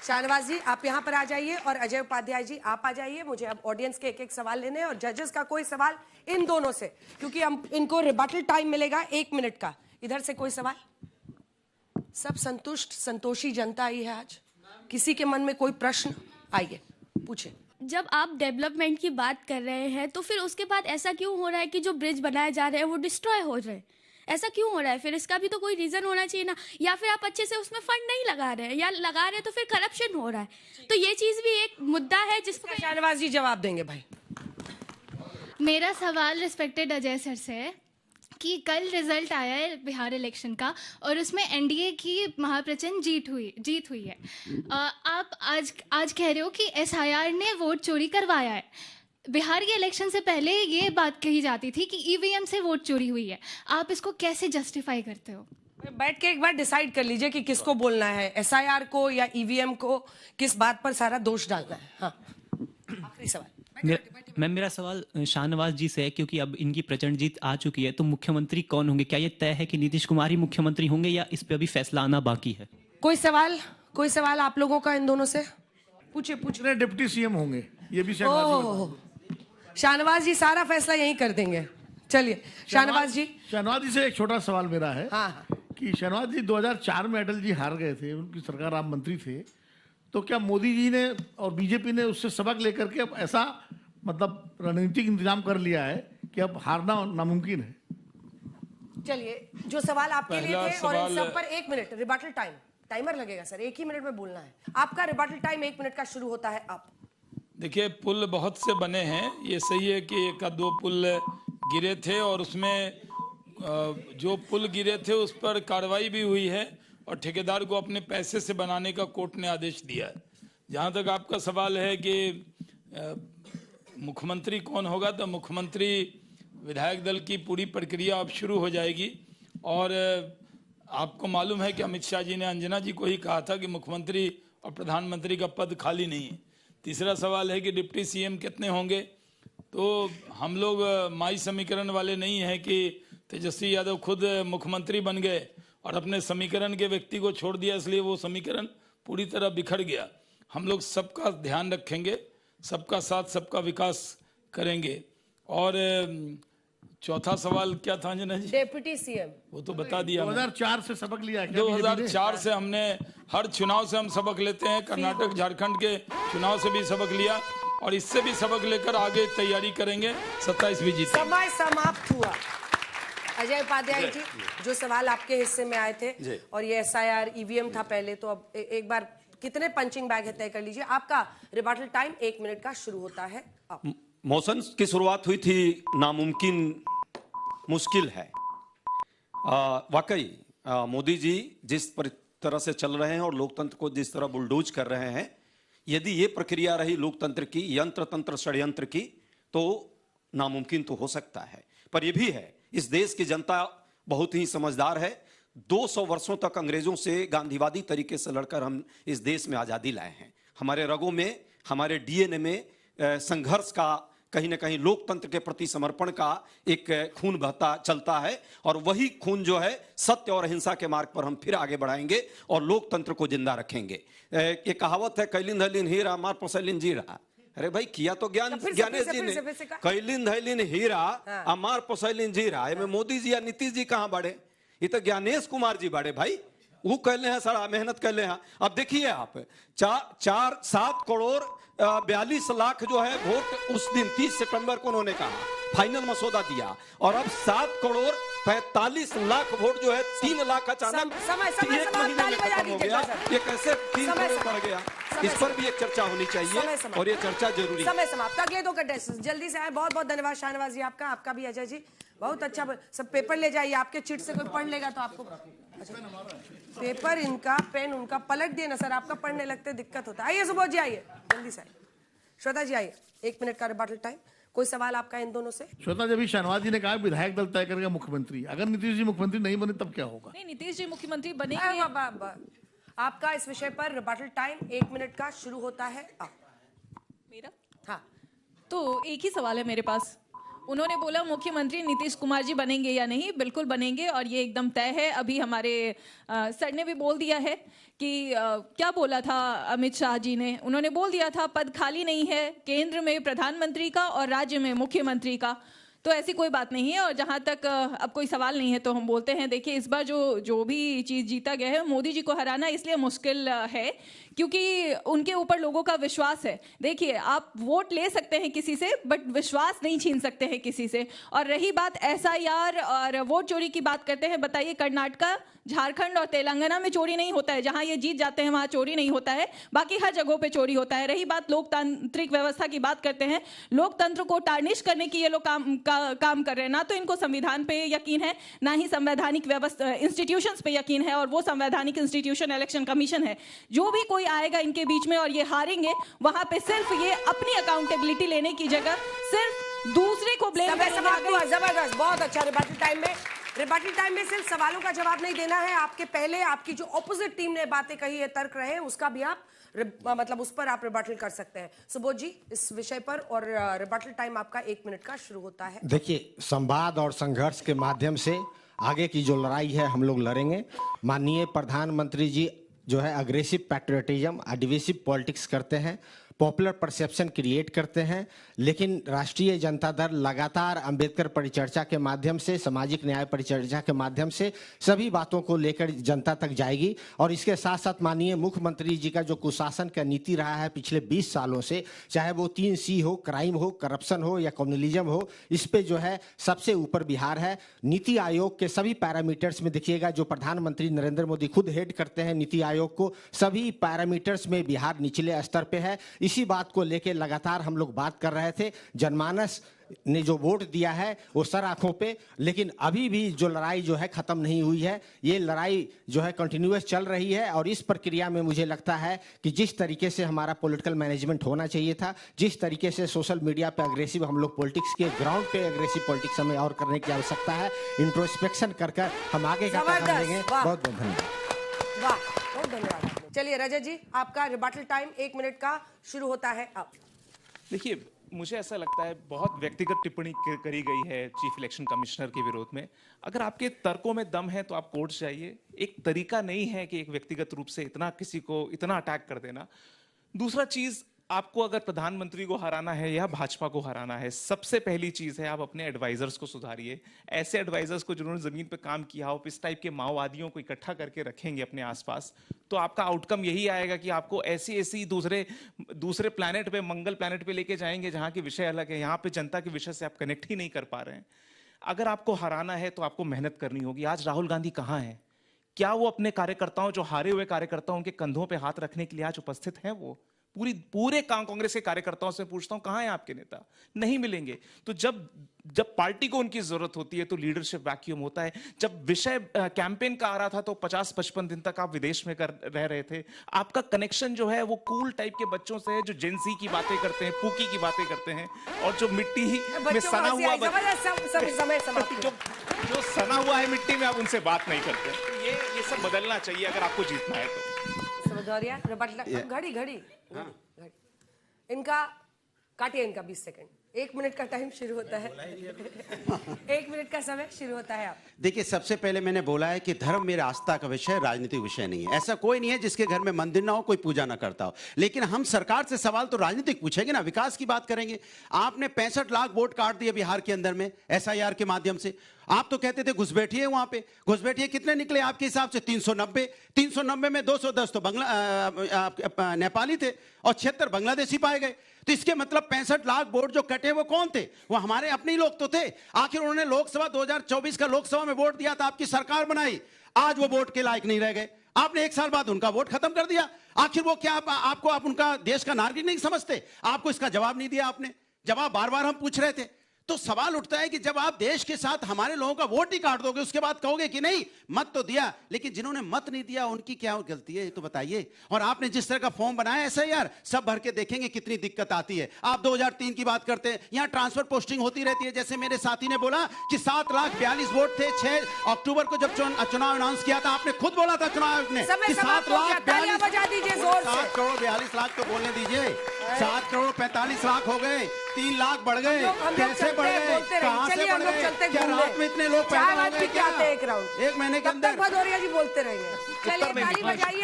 शाहनवाज जी आप यहाँ पर आ जाइए और अजय उपाध्याय जी आप आ जाइए। मुझे अब ऑडियंस के एक एक सवाल लेने हैं और जजेस का कोई सवाल इन दोनों से, क्योंकि हम इनको रिबटल टाइम मिलेगा 1 मिनट का। इधर से कोई सवाल? सब संतुष्ट संतोषी जनता आई है आज, किसी के मन में कोई प्रश्न? आइए पूछे। जब आप डेवलपमेंट की बात कर रहे हैं तो फिर उसके बाद ऐसा क्यों हो रहा है कि जो ब्रिज बनाए जा रहे हैं वो डिस्ट्रॉय हो रहे हैं? ऐसा क्यों हो रहा है? फिर इसका भी तो कोई रीजन होना चाहिए ना। या फिर आप अच्छे से उसमें फंड नहीं लगा रहे हैं, या लगा रहे हैं तो फिर करप्शन हो रहा है। तो ये चीज भी एक मुद्दा है जिस पर शाहनवाज जी जवाब देंगे। भाई मेरा सवाल रिस्पेक्टेड अजय सर से है कि कल रिजल्ट आया है बिहार इलेक्शन का और उसमें एनडीए की महाप्रचंड जीत हुई है। आप आज कह रहे हो कि एसआईआर ने वोट चोरी करवाया है। बिहार के इलेक्शन से पहले ये बात कही जाती थी कि ईवीएम से वोट चोरी हुई है। आप इसको कैसे जस्टिफाई करते हो? बैठ के एक बार डिसाइड कर लीजिए कि किसको बोलना है, एसआईआर को या ईवीएम को, किस बात पर सारा दोष डालना है। हाँ आखिरी सवाल। मैम मेरा सवाल शाहनवाज जी से है, क्योंकि अब इनकी प्रचंड जीत आ चुकी है तो मुख्यमंत्री कौन होंगे? क्या ये तय है कि नीतीश कुमार ही मुख्यमंत्री होंगे या इस पे अभी फैसला आना बाकी है? कोई सवाल आप लोगों का इन दोनों से? पूछे। डिप्टी सीएम होंगे, ये भी शाहनवाज जी सारा फैसला यही कर देंगे। चलिए शाहनवाज जी से एक छोटा सवाल मेरा है। हाँ। कि शाहनवाज जी 2004 में अटल जी हार गए थे, उनकी सरकार आप मंत्री थे, तो क्या मोदी जी ने और बीजेपी ने उससे सबक लेकर के अब ऐसा मतलब रणनीतिक इंतजाम कर लिया है कि अब हारना नामुमकिन है? चलिए जो सवाल आपके लिए थे और इन सब पर 1 मिनट रिबटल टाइम, टाइमर लगेगा सर, 1 ही मिनट में बोलना है। आपका रिबटल टाइम 1 मिनट का शुरू होता है। आप देखिए, पुल बहुत से बने हैं, ये सही है कि 1-2 पुल गिरे थे और उसमें जो पुल गिरे थे उस पर कार्रवाई भी हुई है और ठेकेदार को अपने पैसे से बनाने का कोर्ट ने आदेश दिया है। जहाँ तक आपका सवाल है कि मुख्यमंत्री कौन होगा, तो मुख्यमंत्री विधायक दल की पूरी प्रक्रिया अब शुरू हो जाएगी और आपको मालूम है कि अमित शाह जी ने अंजना जी को ही कहा था कि मुख्यमंत्री और प्रधानमंत्री का पद खाली नहीं है। तीसरा सवाल है कि डिप्टी सीएम कितने होंगे, तो हम लोग माई समीकरण वाले नहीं हैं कि तेजस्वी यादव खुद मुख्यमंत्री बन गए और अपने समीकरण के व्यक्ति को छोड़ दिया, इसलिए वो समीकरण पूरी तरह बिखर गया। हम लोग सबका ध्यान रखेंगे, सबका साथ सबका विकास करेंगे। और चौथा सवाल क्या था अंजना जी? डिप्टी सीएम वो तो बता दिया। 2004 से सबक लिया? 2004 से हमने हर चुनाव से हम सबक लेते हैं। कर्नाटक झारखंड के चुनाव से भी सबक लिया और इससे भी सबक लेकर आगे तैयारी करेंगे। 27वीं जीत। समय समाप्त हुआ। अजय उपाध्याय जी जो सवाल आपके हिस्से में आए थे और ये एसआईआर ईवीएम था पहले, तो अब एक बार कितने पंचिंग बैग है तय कर लीजिए। आपका रिबटल टाइम 1 मिनट का शुरू होता है। मौसम की शुरुआत हुई थी नामुमकिन मुश्किल है। वाकई मोदी जी जिस तरह से चल रहे हैं और लोकतंत्र को जिस तरह बुलडोज कर रहे हैं, यदि ये प्रक्रिया रही लोकतंत्र की, यंत्र तंत्र षड्यंत्र की, तो नामुमकिन तो हो सकता है। पर यह भी है, इस देश की जनता बहुत ही समझदार है। 200 वर्षों तक अंग्रेजों से गांधीवादी तरीके से लड़कर हम इस देश में आजादी लाए हैं। हमारे रगों में, हमारे डीएनए में संघर्ष का, कहीं ना कहीं लोकतंत्र के प्रति समर्पण का एक खून बहता चलता है और वही खून जो है सत्य और अहिंसा के मार्ग पर हम फिर आगे बढ़ाएंगे और लोकतंत्र को जिंदा रखेंगे। ये कहावत है, कैलिन धैलिन हीरा मार पसैलिन जीरा। अरे भाई, किया तो ज्ञानेश जी ने, कैलिन धैलिन हीरा अमार पसैलिन जीरा। में मोदी जी या नीतीश जी कहाँ बढ़े? ये तो ज्ञानेश कुमार जी बढ़े भाई। वो कहले हैं सारा मेहनत कहले हैं। अब देखिए आप 7 करोड़ 42 लाख जो है वोट उस दिन 30 सितंबर को उन्होंने कहा, फाइनल मसौदा दिया, और अब 7 करोड़ 45 लाख वोट जो है 3 लाख अचानक 1 महीने में खत्म हो गया। ये कैसे 3 करोड़ बढ़ गया? इस पर भी एक चर्चा होनी चाहिए और ये चर्चा जरूरी है। समय समाप्त। अगले 2 कंटेस्टेंट जल्दी से आए। बहुत बहुत धन्यवाद शाहनवाज जी, आपका भी अजय जी, बहुत अच्छा। सब पेपर ले जाइए, आपके चिट से कोई पढ़ लेगा तो आपको पेपर, इनका पेन उनका पलट दिए ना सर, आपका पढ़ने लगते दिक्कत होता है। आइए सुबोध जी, आइए जल्दी से। श्वेता जी आइए, 1 मिनट का रिबटल टाइम। कोई सवाल आपका इन दोनों से? श्वेता, जब शाहनवाज जी ने कहा विधायक दल तय करेगा मुख्यमंत्री, अगर नीतीश जी मुख्यमंत्री नहीं बने तब क्या होगा? नहीं, नीतीश जी मुख्यमंत्री बनेंगे। आपका इस विषय पर रिबटल टाइम 1 मिनट का शुरू होता है। मेरा? हाँ। तो एक ही सवाल है मेरे पास। उन्होंने बोला मुख्यमंत्री नीतीश कुमार जी बनेंगे या नहीं, बिल्कुल बनेंगे और ये एकदम तय है। अभी हमारे सर ने भी बोल दिया है कि क्या बोला था अमित शाह जी ने, उन्होंने बोल दिया था पद खाली नहीं है केंद्र में प्रधानमंत्री का और राज्य में मुख्यमंत्री का, तो ऐसी कोई बात नहीं है। और जहाँ तक अब कोई सवाल नहीं है तो हम बोलते हैं, देखिए इस बार जो भी चीज़ जीता गया है, मोदी जी को हराना इसलिए मुश्किल है क्योंकि उनके ऊपर लोगों का विश्वास है। देखिए आप वोट ले सकते हैं किसी से बट विश्वास नहीं छीन सकते हैं किसी से। और रही बात SIR और वोट चोरी की बात करते हैं, बताइए कर्नाटका, झारखंड और तेलंगाना में चोरी नहीं होता है, जहां ये जीत जाते हैं वहां चोरी नहीं होता है, बाकी हर जगहों पे चोरी होता है। रही बात लोकतांत्रिक व्यवस्था की बात करते हैं, लोकतंत्र को टार्निश करने की ये लोग काम कर रहे हैं। ना तो इनको संविधान पे यकीन है, ना ही संवैधानिक व्यवस्था इंस्टीट्यूशंस पे यकीन है, और वो संवैधानिक इंस्टीट्यूशन इलेक्शन कमीशन है। जो भी कोई आएगा इनके बीच में और ये हारेंगे, वहां पे सिर्फ ये अपनी अकाउंटेबिलिटी लेने की जगह सिर्फ दूसरे को ब्लेम करेंगे। जबरदस्त, बहुत अच्छा। रिबेटल टाइम में सिर्फ सवालों का जवाब नहीं देना है, आपके पहले आपकी जो ऑपोजिट टीम ने बातें कही है, तर्क रहे हैं, उसका भी आप मतलब उस पर आप रिबेटल कर सकते हैं। सुबोध जी इस विषय पर, और रिबेटल टाइम आपका 1 मिनट का शुरू होता है। देखिए, संवाद और संघर्ष के माध्यम से आगे की जो लड़ाई है हम लोग लड़ेंगे। माननीय प्रधानमंत्री जी जो है अग्रेसिव पैट्रियटिज्म, डिविसिव पॉलिटिक्स करते हैं, पॉपुलर परसेप्शन क्रिएट करते हैं, लेकिन राष्ट्रीय जनता दल लगातार अंबेडकर परिचर्चा के माध्यम से, सामाजिक न्याय परिचर्चा के माध्यम से सभी बातों को लेकर जनता तक जाएगी। और इसके साथ साथ माननीय मुख्यमंत्री जी का जो कुशासन का नीति रहा है पिछले 20 सालों से, चाहे वो 3C हो, क्राइम हो, करप्शन हो या कम्युनलिज्म हो, इस पे जो है सबसे ऊपर बिहार है। नीति आयोग के सभी पैरामीटर्स में देखिएगा, जो प्रधानमंत्री नरेंद्र मोदी खुद हेड करते हैं नीति आयोग को, सभी पैरामीटर्स में बिहार निचले स्तर पे है। इसी बात को लेकर लगातार हम लोग बात कर रहे थे। जनमानस ने जो वोट दिया है वो सर आंखों पे, लेकिन अभी भी जो लड़ाई जो है खत्म नहीं हुई है। ये लड़ाई जो है कंटिन्यूअस चल रही है, और इस प्रक्रिया में मुझे लगता है कि जिस तरीके से हमारा पॉलिटिकल मैनेजमेंट होना चाहिए था, जिस तरीके से सोशल मीडिया पे अग्रेसिव हम लोग पॉलिटिक्स के ग्राउंड पे अग्रेसिव पॉलिटिक्स हमें और करने की आवश्यकता है। इंट्रोस्पेक्शन कर हम आगे का कदम लेंगे। बहुत बहुत धन्यवाद। वाह, बहुत धन्यवाद। चलिए रजत जी, आपका रिबेटल टाइम 1 मिनट का शुरू होता है अब। देखिए, मुझे ऐसा लगता है बहुत व्यक्तिगत टिप्पणी करी गई है चीफ इलेक्शन कमिश्नर के विरोध में। अगर आपके तर्कों में दम है तो आप कोर्ट जाइए। एक तरीका नहीं है कि एक व्यक्तिगत रूप से इतना किसी को इतना अटैक कर देना। दूसरा चीज, आपको अगर प्रधानमंत्री को हराना है या भाजपा को हराना है, सबसे पहली चीज है आप अपने एडवाइजर्स को सुधारिए। ऐसे एडवाइजर्स को जिन्होंने जमीन पे काम किया हो, इस टाइप के माओवादियों को इकट्ठा करके रखेंगे अपने आसपास, तो आपका आउटकम यही आएगा कि आपको ऐसी दूसरे प्लैनेट पे, मंगल प्लैनेट पे लेके जाएंगे जहां के विषय अलग है। यहाँ पे जनता के विषय से आप कनेक्ट ही नहीं कर पा रहे हैं। अगर आपको हराना है तो आपको मेहनत करनी होगी। आज राहुल गांधी कहाँ है? क्या वो अपने कार्यकर्ताओं, जो हारे हुए कार्यकर्ताओं के कंधों पे हाथ रखने के लिए आज उपस्थित हैं? वो पूरे कांग्रेस के कार्यकर्ताओं से पूछता हूं, कहां हैं आपके नेता? नहीं मिलेंगे। तो जब पार्टी को उनकी जरूरत होती है तो लीडरशिप वैक्यूम होता है। जब विषय कैंपेन का आ रहा था तो 50-55 दिन तक आप विदेश में रह रहे थे। आपका कनेक्शन जो है वो कूल टाइप के बच्चों से है, जो जेंसी की बातें करते हैं, पूकी की बातें करते हैं, और जो मिट्टी में सना हुआ जो सना हुआ है मिट्टी में, आप उनसे बात नहीं करते। ये सब बदलना चाहिए अगर आपको जीतना है तो। घड़ी इनका काटिए, इनका 20 सेकंड। 1 मिनट का टाइम शुरू होता है। 1 मिनट का समय शुरू होता है। आप देखिए, सबसे पहले मैंने बोला है कि धर्म मेरा आस्था का विषय, राजनीतिक विषय नहीं है। ऐसा कोई नहीं है जिसके घर में मंदिर ना हो, कोई पूजा ना करता हो। लेकिन हम सरकार से सवाल तो राजनीतिक पूछेंगे ना, विकास की बात करेंगे। आपने 65 लाख वोट काट दिए बिहार के अंदर में SIR के माध्यम से। आप तो कहते थे घुसपैठिए, वहां पे घुसपैठिए कितने निकले आपके हिसाब से? 390 में 210 तो नेपाली थे और 76 बांग्लादेशी पाए गए। तो इसके मतलब 65 लाख वोट जो कटे वो कौन थे? वो हमारे अपने ही लोग तो थे। आखिर उन्होंने लोकसभा 2024 का लोकसभा में वोट दिया था, आपकी सरकार बनाई, आज वो वोट के लायक नहीं रह गए। आपने 1 साल बाद उनका वोट खत्म कर दिया। आखिर वो क्या आप उनका देश का नागरिक नहीं समझते? आपको इसका जवाब नहीं दिया आपने। जवाब बार बार हम पूछ रहे थे। तो सवाल उठता है कि जब आप देश के साथ हमारे लोगों का वोट ही काट दोगे, उसके बाद कहोगे कि नहीं मत तो दिया, लेकिन जिन्होंने मत नहीं दिया उनकी क्या गलती है, ये तो बताइए। और आपने जिस तरह का फॉर्म बनाया है SIR, सब भर के देखेंगे कितनी दिक्कत आती है। आप 2003 की बात करते हैं, यहाँ ट्रांसफर पोस्टिंग होती रहती है। जैसे मेरे साथी ने बोला कि 7,42,000 वोट थे 6 अक्टूबर को जब चुनाव अनाउंस किया था, आपने खुद बोला था चुनाव आयोग ने 7,42,000 करोड़ 42 लाख तो बोलने दीजिए। 7 करोड़ 45 लाख हो गए, 3 लाख बढ़ गए, कैसे बढ़ गए, कहाँ से बढ़ गए? क्या रात में इतने लोग पैदा हो गए क्या? एक राउंड 1 महीने के अंदर? भदौरिया जी बोलते रहेंगे। चलिए ताली बजाइए।